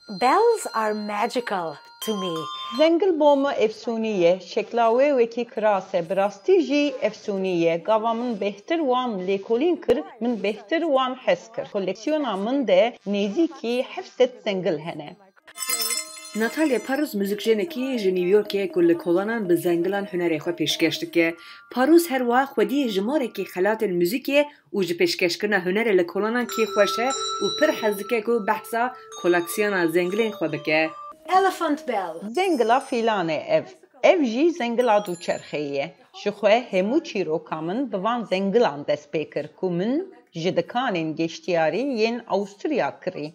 Bells are magical to me. زنگل بوم افسونیه شکلاوی وکی کراسه براستی جی افسونیه گاوا من بهتر وان لیکولین کر من بهتر وان حس کر کلکسیونا من ده نزیکی حفظت زنگل هنه ناتالیا پاروس موزیکجنکی ji New York'e ku li kolanan bi zengilan hunerê xwe pêşkeş dike. Paros her wa xwediyê ji morekî xelatên muzîkê û ji pêşkêşkirina hunerê li kolanan kê xweş e û pir hez dike ku behsa koleksiyona zengilên xwe bike. Elephant bell. زنگلا فیلانه ev jî zengila duçerxeyê ji xwe hemû çîroka min bi van zengilan dest pê kir ku min ji dikanên geştiyarî yên Awstrya kirî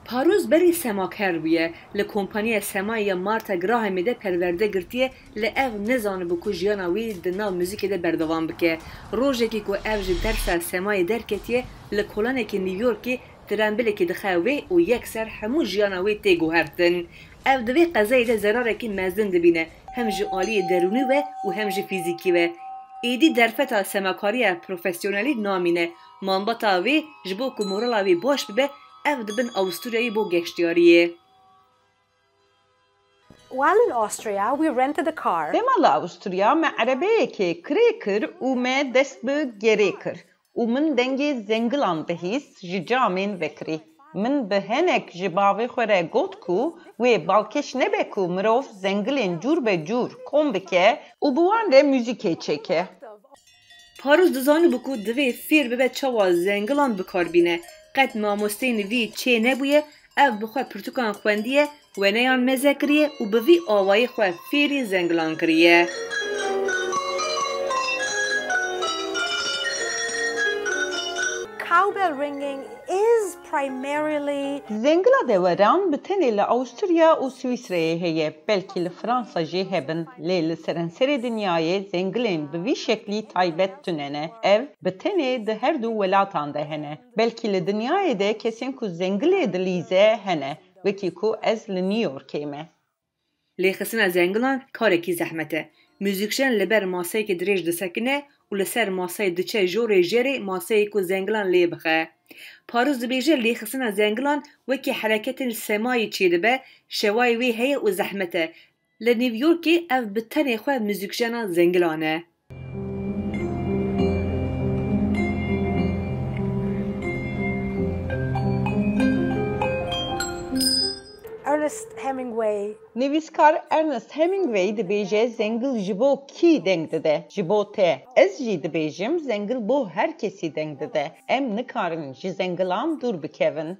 Paros berî semakar bûye li kompanyaya semayê Marta Grahamê de perwerde girtiye li ev nezanibû ku jiyana wî di nav muzîkê de berdevam bike. Rojekî ku ev ji dersa semayê derketiye li kolanekî New Yorkê trembilekî dixe wê û yekser hemû jiyana wê tê guhertin. Ev di vê qezayê de zerarekî mezin dibîne hem ji aliyê derûnî ve û hem ji fîzîkî ve. Êdî derfeta semakariya profesyonelî namîne. Malbata wê ji bo ku morala wê baş bibe ev dibin Avusturyayê bo geştiyariyê. While in Austria, we rented a car. Demala Awstrya me erebeyekê kirê kir û me dest bi gerê kir û min dengê zengilan bihîst ji camên vekirî. Min bi hinek ji bavê xwe re got ku wê balkêş nebe ku mirov zengilên cûr be cûr kom bike û bi wan re muzîkê çêke. Paros dizanibû ku divê fêr bibe çawa zengilan bikarbîne. Qet mamosteyên vî çê nebûye, ev bi xwe pirtûkan xwendiye, weneyan meze kiriye û bi vî awayî xwe fêrî zengilan kiriye. Cowbell ringing is primarily Zengila deveran bi tenê li Awstrya û Swîsreyê heye, belkî li Fransa jî hebin, lê li serenserê dinyayê zengilên bi vî şeklî taybet tune. Ev bi tenê di her du welatan de hene. Belkî li dinyayê de kesên ku zengilê dilîze hene, wekî ku ez li New Yorkê me. Lêxistina zengilan karekî zehmet e. Müzîkjen li ber maseyekê dirêj disekine û li ser maseyê diçe jorê jêrê maseyê ku zengilan lê bixe. Paros dibêje lêxistina zengilan wekî hereketên semayê çêdibe, şewayê wê heye û zehmet e. Li New Yorkê ev bi tenê xwe müzîkjena zengilan e. Ernest Hemingway. Nivîskar Ernest Hemingway dibêje zengil ji bo kî deng dide, ji bo te. Ez jî dibêjim zengil bo her kesî deng dide. Em nikarin ji zengilan dûr bikevin.